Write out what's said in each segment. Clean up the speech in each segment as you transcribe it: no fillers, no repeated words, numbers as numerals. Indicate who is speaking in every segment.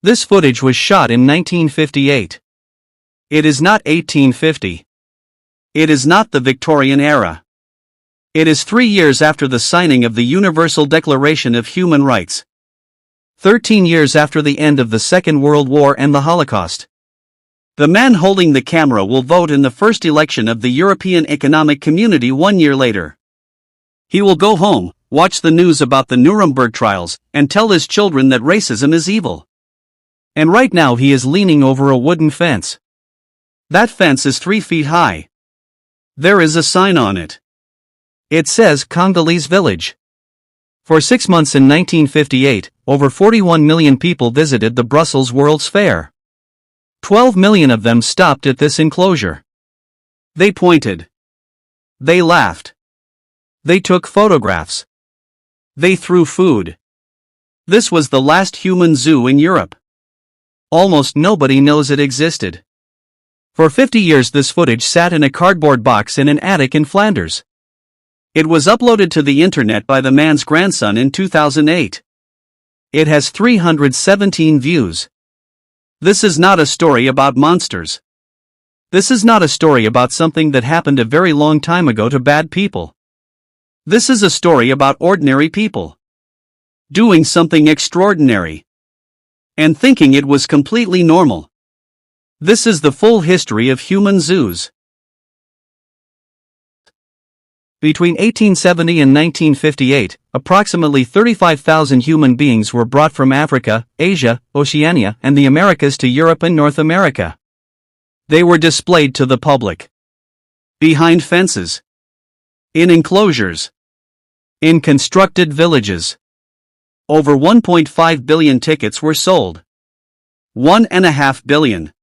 Speaker 1: This footage was shot in 1958. It is not 1850. It is not the Victorian era. It is 3 years after the signing of the Universal Declaration of Human Rights. 13 years after the end of the Second World War and the Holocaust. The man holding the camera will vote in the first election of the European Economic Community 1 year later. He will go home, watch the news about the Nuremberg trials, and tell his children that racism is evil. And right now he is leaning over a wooden fence. That fence is 3 feet high. There is a sign on it. It says Congolese Village. For 6 months in 1958, over 41 million people visited the Brussels World's Fair. 12 million of them stopped at this enclosure. They pointed. They laughed. They took photographs. They threw food. This was the last human zoo in Europe. Almost nobody knows it existed. For 50 years this footage sat in a cardboard box in an attic in Flanders. It was uploaded to the internet by the man's grandson in 2008. It has 317 views. This is not a story about monsters. This is not a story about something that happened a very long time ago to bad people. This is a story about ordinary people doing something extraordinary and thinking it was completely normal. This is the full history of human zoos. Between 1870 and 1958, approximately 35,000 human beings were brought from Africa, Asia, Oceania, and the Americas to Europe and North America. They were displayed to the public. Behind fences. In enclosures. In constructed villages. Over 1.5 billion tickets were sold. 1.5 billion.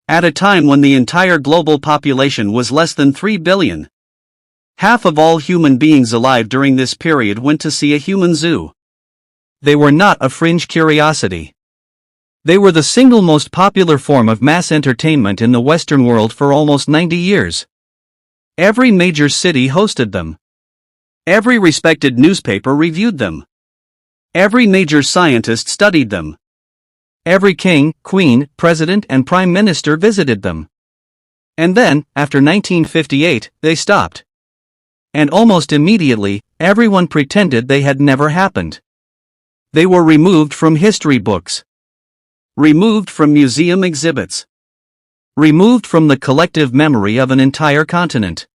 Speaker 1: At a time when the entire global population was less than 3 billion. Half of all human beings alive during this period went to see a human zoo. They were not a fringe curiosity. They were the single most popular form of mass entertainment in the Western world for almost 90 years. Every major city hosted them. Every respected newspaper reviewed them. Every major scientist studied them. Every king, queen, president, and prime minister visited them. And then, after 1958, they stopped. And almost immediately, everyone pretended they had never happened. They were removed from history books. Removed from museum exhibits. Removed from the collective memory of an entire continent.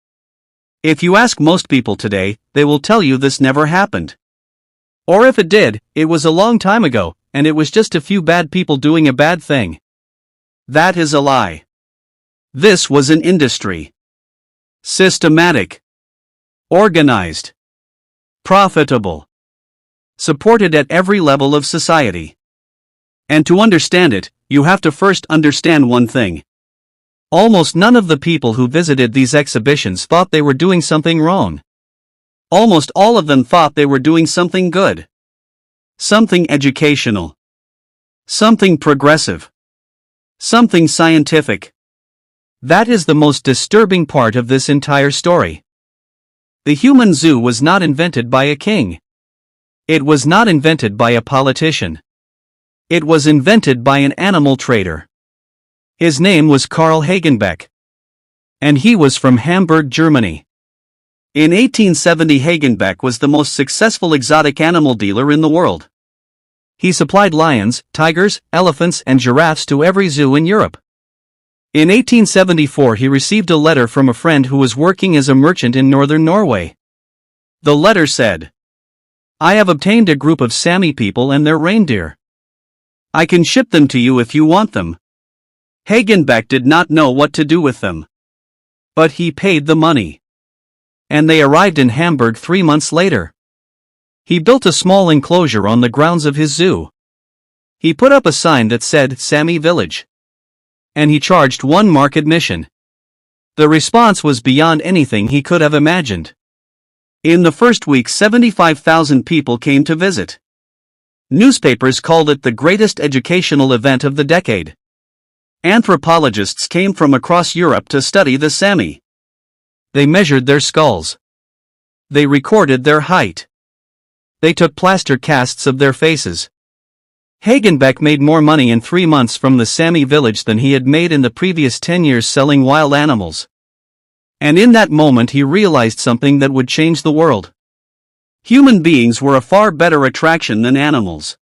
Speaker 1: If you ask most people today, they will tell you this never happened. Or if it did, it was a long time ago, and it was just a few bad people doing a bad thing. That is a lie. This was an industry. Systematic. Organized. Profitable. Supported at every level of society. And to understand it, you have to first understand one thing. Almost none of the people who visited these exhibitions thought they were doing something wrong. Almost all of them thought they were doing something good. Something educational. Something progressive. Something scientific. That is the most disturbing part of this entire story. The human zoo was not invented by a king. It was not invented by a politician. It was invented by an animal trader. His name was Karl Hagenbeck. And he was from Hamburg, Germany. In 1870, Hagenbeck was the most successful exotic animal dealer in the world. He supplied lions, tigers, elephants, and giraffes to every zoo in Europe. In 1874 he received a letter from a friend who was working as a merchant in northern Norway. The letter said, "I have obtained a group of Sami people and their reindeer. I can ship them to you if you want them." Hagenbeck did not know what to do with them. But he paid the money. And they arrived in Hamburg 3 months later. He built a small enclosure on the grounds of his zoo. He put up a sign that said Sami Village. And he charged 1 mark admission. The response was beyond anything he could have imagined. In the first week 75,000 people came to visit. Newspapers called it the greatest educational event of the decade. Anthropologists came from across Europe to study the Sami. They measured their skulls. They recorded their height. They took plaster casts of their faces. Hagenbeck made more money in 3 months from the Sami village than he had made in the previous 10 years selling wild animals. And in that moment he realized something that would change the world. Human beings were a far better attraction than animals.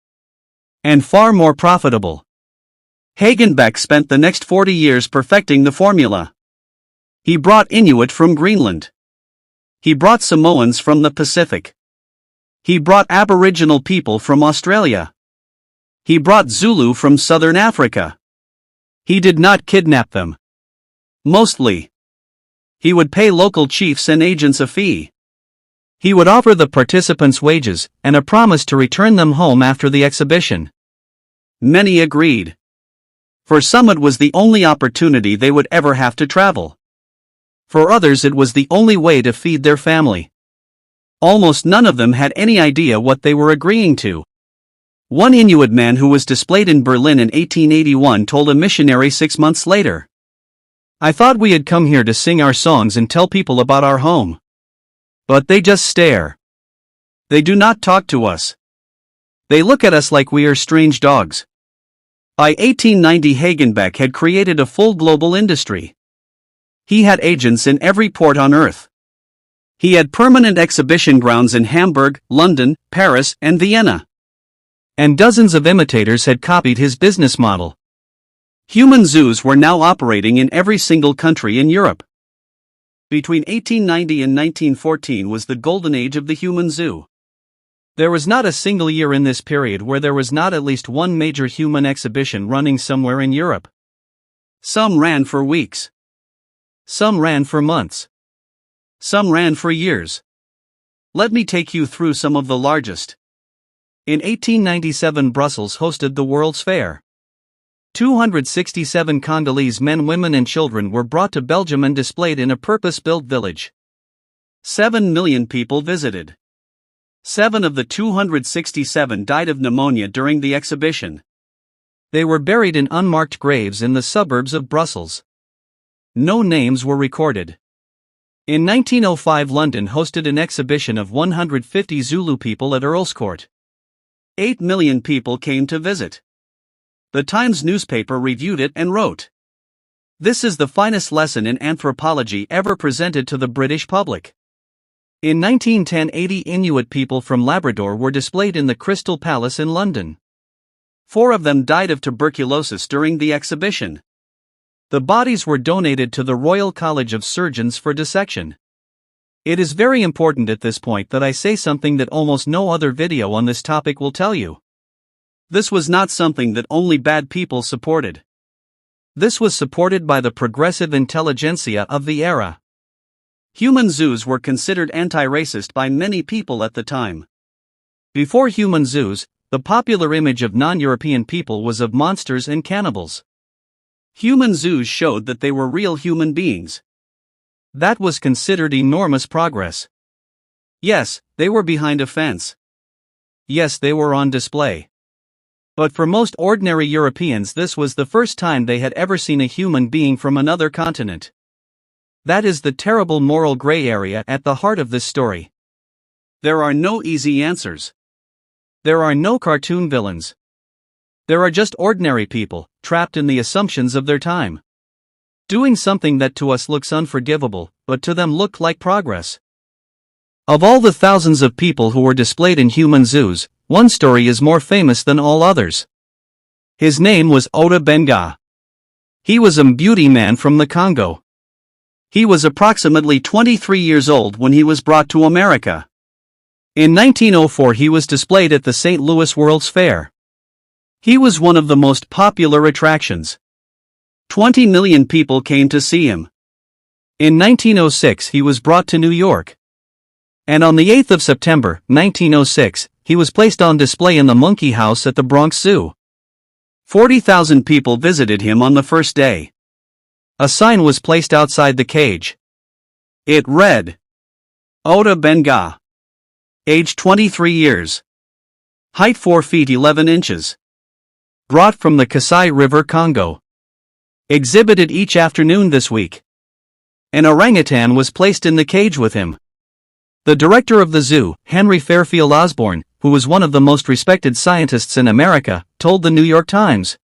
Speaker 1: And far more profitable. Hagenbeck spent the next 40 years perfecting the formula. He brought Inuit from Greenland. He brought Samoans from the Pacific. He brought Aboriginal people from Australia. He brought Zulu from Southern Africa. He did not kidnap them. Mostly. He would pay local chiefs and agents a fee. He would offer the participants wages and a promise to return them home after the exhibition. Many agreed. For some it was the only opportunity they would ever have to travel. For others it was the only way to feed their family. Almost none of them had any idea what they were agreeing to. One Inuit man who was displayed in Berlin in 1881 told a missionary 6 months later, "I thought we had come here to sing our songs and tell people about our home. But they just stare. They do not talk to us. They look at us like we are strange dogs." By 1890 Hagenbeck had created a full global industry. He had agents in every port on earth. He had permanent exhibition grounds in Hamburg, London, Paris, and Vienna. And dozens of imitators had copied his business model. Human zoos were now operating in every single country in Europe. Between 1890 and 1914 was the golden age of the human zoo. There was not a single year in this period where there was not at least one major human exhibition running somewhere in Europe. Some ran for weeks. Some ran for months. Some ran for years. Let me take you through some of the largest. In 1897 Brussels hosted the World's Fair. 267 Congolese men, women and children were brought to Belgium and displayed in a purpose-built village. 7 million people visited. 7 of the 267 died of pneumonia during the exhibition. They were buried in unmarked graves in the suburbs of Brussels. No names were recorded. In 1905 London hosted an exhibition of 150 Zulu people at Earl's Court. 8 million people came to visit. The Times newspaper reviewed it and wrote, "This is the finest lesson in anthropology ever presented to the British public." In 1910 80 Inuit people from Labrador were displayed in the Crystal Palace in London. 4 of them died of tuberculosis during the exhibition. The bodies were donated to the Royal College of Surgeons for dissection. It is very important at this point that I say something that almost no other video on this topic will tell you. This was not something that only bad people supported. This was supported by the progressive intelligentsia of the era. Human zoos were considered anti-racist by many people at the time. Before human zoos, the popular image of non-European people was of monsters and cannibals. Human zoos showed that they were real human beings. That was considered enormous progress. Yes, they were behind a fence. Yes, they were on display. But for most ordinary Europeans this was the first time they had ever seen a human being from another continent. That is the terrible moral gray area at the heart of this story. There are no easy answers. There are no cartoon villains. There are just ordinary people, trapped in the assumptions of their time. Doing something that to us looks unforgivable, but to them looked like progress. Of all the thousands of people who were displayed in human zoos, one story is more famous than all others. His name was Ota Benga. He was a beauty man from the Congo. He was approximately 23 years old when he was brought to America. In 1904 he was displayed at the St. Louis World's Fair. He was one of the most popular attractions. 20 million people came to see him. In 1906 he was brought to New York. And on the 8th of September, 1906, he was placed on display in the Monkey House at the Bronx Zoo. 40,000 people visited him on the first day. A sign was placed outside the cage. It read, Ota Benga. Age 23 years. Height 4 feet 11 inches. Brought from the Kasai River, Congo. Exhibited each afternoon this week. An orangutan was placed in the cage with him. The director of the zoo, Henry Fairfield Osborne, who was one of the most respected scientists in America, told the New York Times,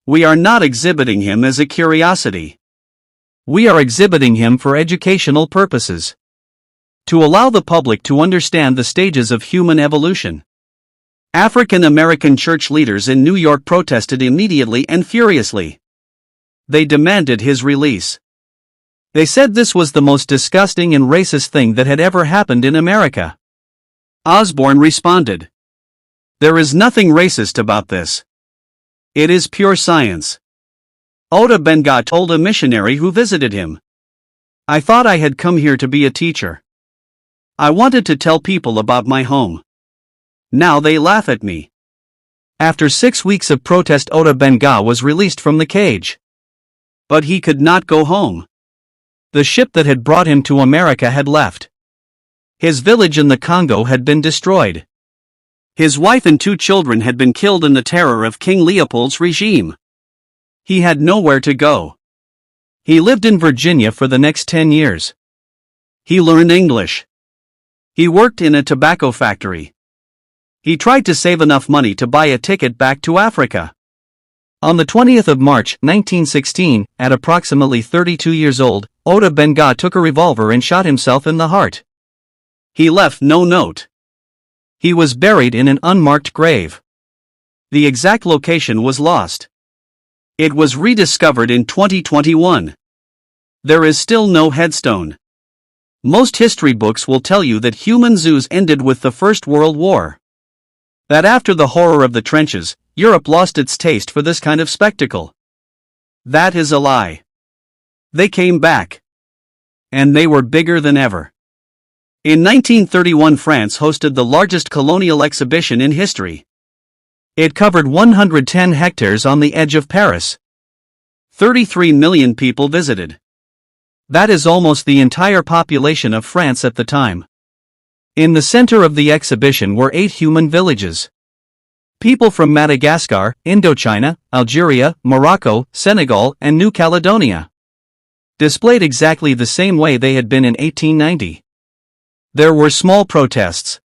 Speaker 1: "We are not exhibiting him as a curiosity. We are exhibiting him for educational purposes. To allow the public to understand the stages of human evolution." African American church leaders in New York protested immediately and furiously. They demanded his release. They said this was the most disgusting and racist thing that had ever happened in America. Osborne responded, "There is nothing racist about this. It is pure science." Ota Benga told a missionary who visited him, "I thought I had come here to be a teacher. I wanted to tell people about my home. Now they laugh at me." After 6 weeks of protest, Ota Benga was released from the cage. But he could not go home. The ship that had brought him to America had left. His village in the Congo had been destroyed. His wife and 2 children had been killed in the terror of King Leopold's regime. He had nowhere to go. He lived in Virginia for the next 10 years. He learned English. He worked in a tobacco factory. He tried to save enough money to buy a ticket back to Africa. On the 20th of March, 1916, at approximately 32 years old, Ota Benga took a revolver and shot himself in the heart. He left no note. He was buried in an unmarked grave. The exact location was lost. It was rediscovered in 2021. There is still no headstone. Most history books will tell you that human zoos ended with the First World War. That after the horror of the trenches, Europe lost its taste for this kind of spectacle. That is a lie. They came back. And they were bigger than ever. In 1931, France hosted the largest colonial exhibition in history. It covered 110 hectares on the edge of Paris. 33 million people visited. That is almost the entire population of France at the time. In the center of the exhibition were 8 human villages. People from Madagascar, Indochina, Algeria, Morocco, Senegal, and New Caledonia. Displayed exactly the same way they had been in 1890. There were small protests.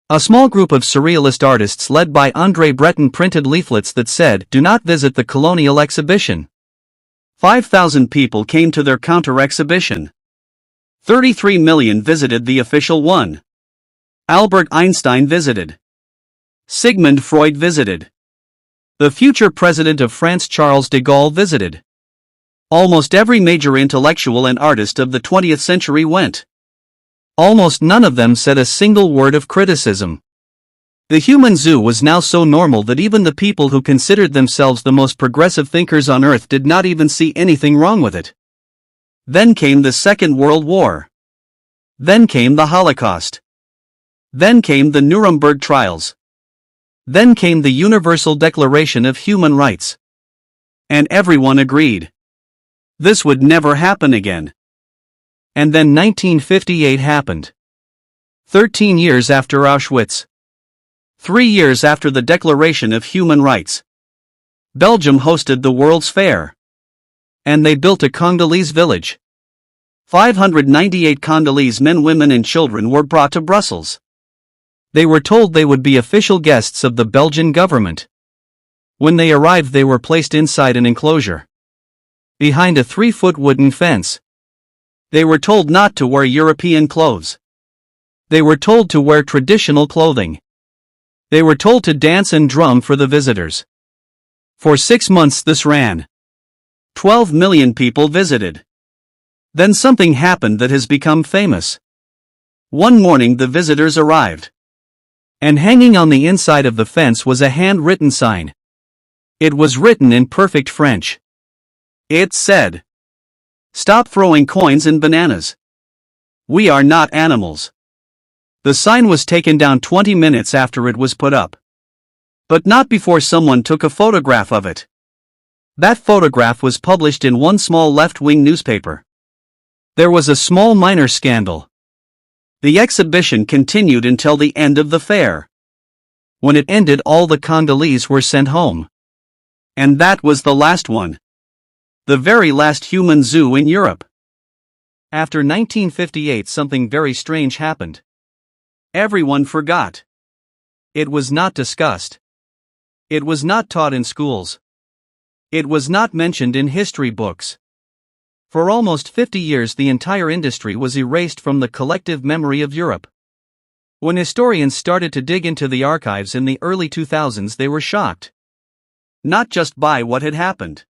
Speaker 1: A small group of surrealist artists led by André Breton printed leaflets that said, "Do not visit the colonial exhibition." 5,000 people came to their counter-exhibition. 33 million visited the official one. Albert Einstein visited. Sigmund Freud visited. The future president of France Charles de Gaulle visited. Almost every major intellectual and artist of the 20th century went. Almost none of them said a single word of criticism. The human zoo was now so normal that even the people who considered themselves the most progressive thinkers on earth did not even see anything wrong with it. Then came the Second World War. Then came the Holocaust. Then came the Nuremberg trials. Then came the Universal Declaration of Human Rights. And everyone agreed. This would never happen again. And then 1958 happened. 13 years after Auschwitz. 3 years after the Declaration of Human Rights. Belgium hosted the World's Fair. And they built a Congolese village. 598 Congolese men, women and children were brought to Brussels. They were told they would be official guests of the Belgian government. When they arrived, they were placed inside an enclosure. Behind a 3-foot wooden fence. They were told not to wear European clothes. They were told to wear traditional clothing. They were told to dance and drum for the visitors. For 6 months this ran. 12 million people visited. Then something happened that has become famous. One morning the visitors arrived. And hanging on the inside of the fence was a handwritten sign. It was written in perfect French. It said, "Stop throwing coins and bananas. We are not animals." The sign was taken down 20 minutes after it was put up. But not before someone took a photograph of it. That photograph was published in one small left-wing newspaper. There was a small minor scandal. The exhibition continued until the end of the fair. When it ended, all the Congolese were sent home. And that was the last one. The very last human zoo in Europe. After 1958, something very strange happened. Everyone forgot. It was not discussed. It was not taught in schools. It was not mentioned in history books. For almost 50 years, the entire industry was erased from the collective memory of Europe. When historians started to dig into the archives in the early 2000s, they were shocked. Not just by what had happened,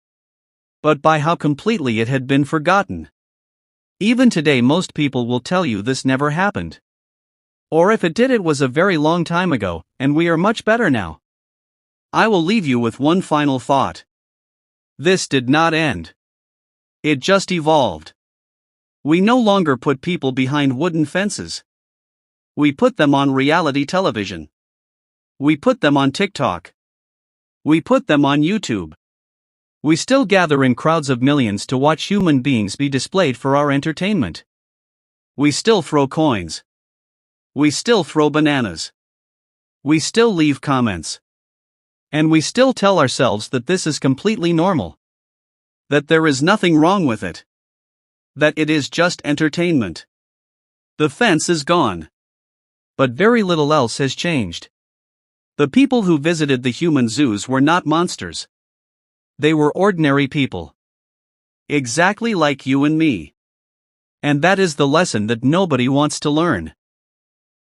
Speaker 1: but by how completely it had been forgotten. Even today, most people will tell you this never happened. Or if it did, it was a very long time ago, and we are much better now. I will leave you with one final thought. This did not end. It just evolved. We no longer put people behind wooden fences. We put them on reality television. We put them on TikTok. We put them on YouTube. We still gather in crowds of millions to watch human beings be displayed for our entertainment. We still throw coins. We still throw bananas. We still leave comments. And we still tell ourselves that this is completely normal. That there is nothing wrong with it. That it is just entertainment. The fence is gone. But very little else has changed. The people who visited the human zoos were not monsters. They were ordinary people. Exactly like you and me. And that is the lesson that nobody wants to learn.